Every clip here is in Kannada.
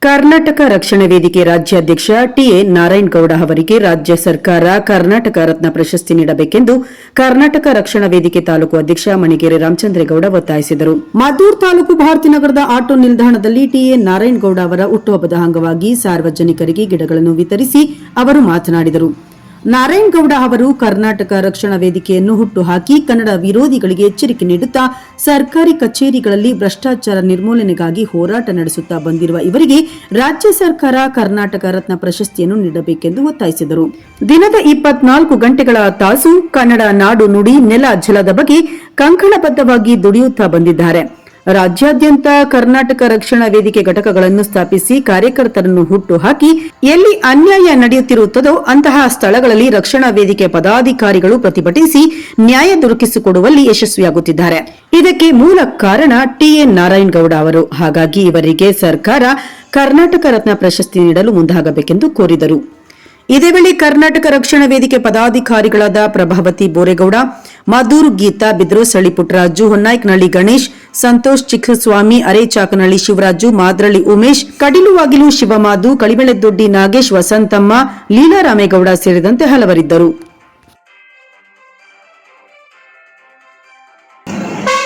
ಕರ್ನಾಟಕ ರಕ್ಷಣಾ ವೇದಿಕೆ ರಾಜ್ಯಾಧ್ಯಕ್ಷ ಟಿಎ ನಾರಾಯಣಗೌಡ ಅವರಿಗೆ ರಾಜ್ಯ ಸರ್ಕಾರ ಕರ್ನಾಟಕ ರತ್ನ ಪ್ರಶಸ್ತಿ ನೀಡಬೇಕೆಂದು ಕರ್ನಾಟಕ ರಕ್ಷಣಾ ವೇದಿಕೆ ತಾಲೂಕು ಅಧ್ಯಕ್ಷ ಮಣಿಗೇರಿ ರಾಮಚಂದ್ರೇಗೌಡ ಒತ್ತಾಯಿಸಿದರು. ಮದ್ದೂರು ತಾಲೂಕು ಭಾರತೀನಗರದ ಆಟೋ ನಿಲ್ದಾಣದಲ್ಲಿ ಟಿಎ ನಾರಾಯಣಗೌಡ ಅವರ ಹುಟ್ಟುಹಬ್ಬದ ಅಂಗವಾಗಿ ಸಾರ್ವಜನಿಕರಿಗೆ ಗಿಡಗಳನ್ನು ವಿತರಿಸಿ ಅವರು ಮಾತನಾಡಿದರು. ನಾರಾಯಣಗೌಡ ಅವರು ಕರ್ನಾಟಕ ರಕ್ಷಣಾ ವೇದಿಕೆಯನ್ನು ಹುಟ್ಟುಹಾಕಿ ಕನ್ನಡ ವಿರೋಧಿಗಳಿಗೆ ಎಚ್ಚರಿಕೆ ನೀಡುತ್ತಾ ಸರ್ಕಾರಿ ಕಚೇರಿಗಳಲ್ಲಿ ಭ್ರಷ್ಟಾಚಾರ ನಿರ್ಮೂಲನೆಗಾಗಿ ಹೋರಾಟ ನಡೆಸುತ್ತಾ ಬಂದಿರುವ ಇವರಿಗೆ ರಾಜ್ಯ ಸರ್ಕಾರ ಕರ್ನಾಟಕ ರತ್ನ ಪ್ರಶಸ್ತಿಯನ್ನು ನೀಡಬೇಕೆಂದು ಒತ್ತಾಯಿಸಿದರು. ದಿನದ 24 ಗಂಟೆಗಳ ತಾಸು ಕನ್ನಡ ನಾಡು ನುಡಿ ನೆಲ ಜಲದ ಬಗ್ಗೆ ಕಂಕಣಬದ್ಧವಾಗಿ ದುಡಿಯುತ್ತಾ ಬಂದಿದ್ದಾರೆ. ರಾಜ್ಯಾದ್ಯಂತ ಕರ್ನಾಟಕ ರಕ್ಷಣಾ ವೇದಿಕೆ ಘಟಕಗಳನ್ನು ಸ್ಥಾಪಿಸಿ ಕಾರ್ಯಕರ್ತರನ್ನು ಹುಟ್ಟುಹಾಕಿ ಎಲ್ಲಿ ಅನ್ಯಾಯ ನಡೆಯುತ್ತಿರುತ್ತದೋ ಅಂತಹ ಸ್ಥಳಗಳಲ್ಲಿ ರಕ್ಷಣಾ ವೇದಿಕೆ ಪದಾಧಿಕಾರಿಗಳು ಪ್ರತಿಭಟಿಸಿ ನ್ಯಾಯ ದೊರಕಿಸಿಕೊಡುವಲ್ಲಿ ಯಶಸ್ವಿಯಾಗುತ್ತಿದ್ದಾರೆ. ಇದಕ್ಕೆ ಮೂಲ ಕಾರಣ ಟಿಎ ನಾರಾಯಣಗೌಡ ಅವರು. ಹಾಗಾಗಿ ಇವರಿಗೆ ಸರ್ಕಾರ ಕರ್ನಾಟಕ ರತ್ನ ಪ್ರಶಸ್ತಿ ನೀಡಲು ಮುಂದಾಗಬೇಕೆಂದು ಕೋರಿದರು. ಇದೇ ವೇಳೆ ಕರ್ನಾಟಕ ರಕ್ಷಣಾ ವೇದಿಕೆ ಪದಾಧಿಕಾರಿಗಳಾದ ಪ್ರಭಾವತಿ ಬೋರೇಗೌಡ, ಮದ್ದೂರು ಗೀತಾ, ಬಿದ್ರೋಸಳ್ಳಿ ಪುಟ್ಟರಾಜು, ಹೊನ್ನಾಯ್ಕನಹಳ್ಳಿ ಗಣೇಶ್, ಸಂತೋಷ್ ಚಿಕ್ಕಸ್ವಾಮಿ, ಅರೇಚಾಕನಹಳ್ಳಿ ಶಿವರಾಜು, ಮಾದ್ರಳ್ಳಿ ಉಮೇಶ್, ಕಡಿಲುವಾಗಿಲು ಶಿವಮಾಧು, ಕಳಿಬೆಳೆದೊಡ್ಡಿ ನಾಗೇಶ್, ವಸಂತಮ್ಮ, ಲೀಲಾರಾಮೇಗೌಡ ಸೇರಿದಂತೆ ಹಲವರಿದ್ದರು.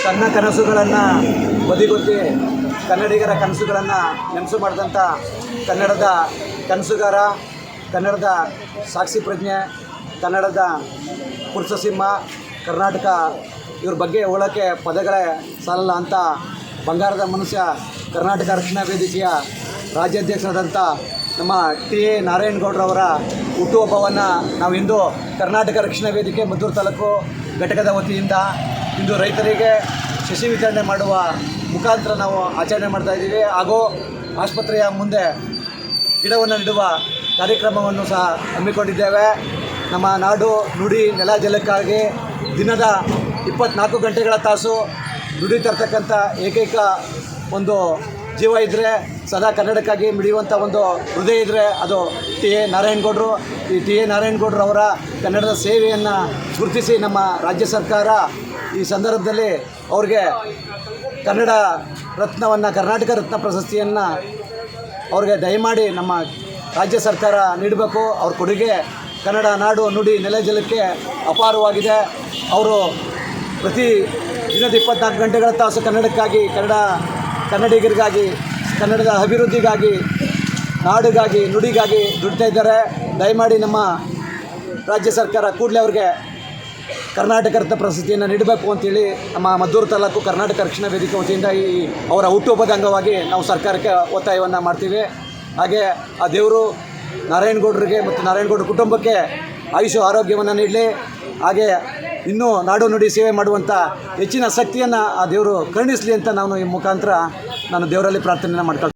ತನ್ನ ಕನಸುಗಳನ್ನು ಬದಿಗೊತ್ತಿ ಕನ್ನಡಿಗರ ಕನಸುಗಳನ್ನು ನೆನಸು ಮಾಡಿದಂಥ ಕನ್ನಡದ ಕನಸುಗಾರ, ಕನ್ನಡದ ಸಾಕ್ಷಿ ಪ್ರಜ್ಞೆ, ಕನ್ನಡದ ಪುರುಷಸಿಂಹ, ಕರ್ನಾಟಕ ಇವ್ರ ಬಗ್ಗೆ ಹೇಳೋಕ್ಕೆ ಪದಗಳೇ ಸಾಲಲ್ಲ ಅಂತ ಬಂಗಾರದ ಮನುಷ್ಯ ಕರ್ನಾಟಕ ರಕ್ಷಣಾ ವೇದಿಕೆಯ ರಾಜ್ಯಾಧ್ಯಕ್ಷರಾದಂಥ ನಮ್ಮ ಟಿ ಎ ನಾರಾಯಣಗೌಡರವರ ಹುಟ್ಟುಹಬ್ಬವನ್ನು ನಾವು ಇಂದು ಕರ್ನಾಟಕ ರಕ್ಷಣಾ ವೇದಿಕೆ ಮದ್ದೂರು ತಾಲೂಕು ಘಟಕದ ವತಿಯಿಂದ ಇಂದು ರೈತರಿಗೆ ಸಸಿ ವಿತರಣೆ ಮಾಡುವ ಮುಖಾಂತರ ನಾವು ಆಚರಣೆ ಮಾಡ್ತಾಯಿದ್ದೀವಿ. ಹಾಗೂ ಆಸ್ಪತ್ರೆಯ ಮುಂದೆ ಗಿಡವನ್ನು ನೆಡುವ ಕಾರ್ಯಕ್ರಮವನ್ನು ಸಹ ಹಮ್ಮಿಕೊಂಡಿದ್ದೇವೆ. ನಮ್ಮ ನಾಡು ನುಡಿ ನೆಲ ಜಲಕ್ಕಾಗಿ ದಿನದ 24 ಗಂಟೆಗಳ ತಾಸು ನುಡಿ ತರ್ತಕ್ಕಂಥ ಏಕೈಕ ಒಂದು ಜೀವ ಇದ್ದರೆ, ಸದಾ ಕನ್ನಡಕ್ಕಾಗಿ ಮಿಡಿಯುವಂಥ ಒಂದು ಹೃದಯ ಇದ್ದರೆ ಅದು ಟಿ ಎ ನಾರಾಯಣಗೌಡರು. ಈ ಟಿ ಎ ನಾರಾಯಣಗೌಡರವರ ಕನ್ನಡದ ಸೇವೆಯನ್ನು ಗುರುತಿಸಿ ನಮ್ಮ ರಾಜ್ಯ ಸರ್ಕಾರ ಈ ಸಂದರ್ಭದಲ್ಲಿ ಅವ್ರಿಗೆ ಕನ್ನಡ ರತ್ನವನ್ನು, ಕರ್ನಾಟಕ ರತ್ನ ಪ್ರಶಸ್ತಿಯನ್ನು ಅವ್ರಿಗೆ ದಯಮಾಡಿ ನಮ್ಮ ರಾಜ್ಯ ಸರ್ಕಾರ ನೀಡಬೇಕು. ಅವ್ರ ಕೊಡುಗೆ ಕನ್ನಡ ನಾಡು ನುಡಿ ನೆಲ ಜಲಕ್ಕೆ ಅಪಾರವಾಗಿದೆ. ಅವರು ಪ್ರತಿ ದಿನದ 24 ಗಂಟೆಗಳ ತಾಸು ಕನ್ನಡಕ್ಕಾಗಿ, ಕನ್ನಡಿಗರಿಗಾಗಿ, ಕನ್ನಡದ ಅಭಿವೃದ್ಧಿಗಾಗಿ, ನಾಡಿಗಾಗಿ, ನುಡಿಗಾಗಿ ದುಡಿತಾ ಇದ್ದಾರೆ. ದಯಮಾಡಿ ನಮ್ಮ ರಾಜ್ಯ ಸರ್ಕಾರ ಕೂಡಲೇ ಅವ್ರಿಗೆ ಕರ್ನಾಟಕ ರತ್ನ ಪ್ರಶಸ್ತಿಯನ್ನು ನೀಡಬೇಕು ಅಂತೇಳಿ ನಮ್ಮ ಮದ್ದೂರು ತಾಲೂಕು ಕರ್ನಾಟಕ ರಕ್ಷಣಾ ವೇದಿಕೆ ವತಿಯಿಂದ ಈ ಅವರ ಹುಟ್ಟುಹಬ್ಬದ ಅಂಗವಾಗಿ ನಾವು ಸರ್ಕಾರಕ್ಕೆ ಒತ್ತಾಯವನ್ನು ಮಾಡ್ತೀವಿ. ಹಾಗೆ ಆ ದೇವರು ನಾರಾಯಣಗೌಡರಿಗೆ ಮತ್ತು ನಾರಾಯಣಗೌಡರ ಕುಟುಂಬಕ್ಕೆ ಆಯುಷು ಆರೋಗ್ಯವನ್ನು ನೀಡಲಿ. ಹಾಗೆ ಇನ್ನೂ ನಾಡು ನುಡಿ ಸೇವೆ ಮಾಡುವಂಥ ಹೆಚ್ಚಿನ ಶಕ್ತಿಯನ್ನು ಆ ದೇವರು ಕರುಣಿಸಲಿ ಅಂತ ನಾನು ಈ ಮುಖಾಂತರ ನಾನು ದೇವರಲ್ಲಿ ಪ್ರಾರ್ಥನೆಯನ್ನು ಮಾಡ್ಕೊಳ್ತೀನಿ.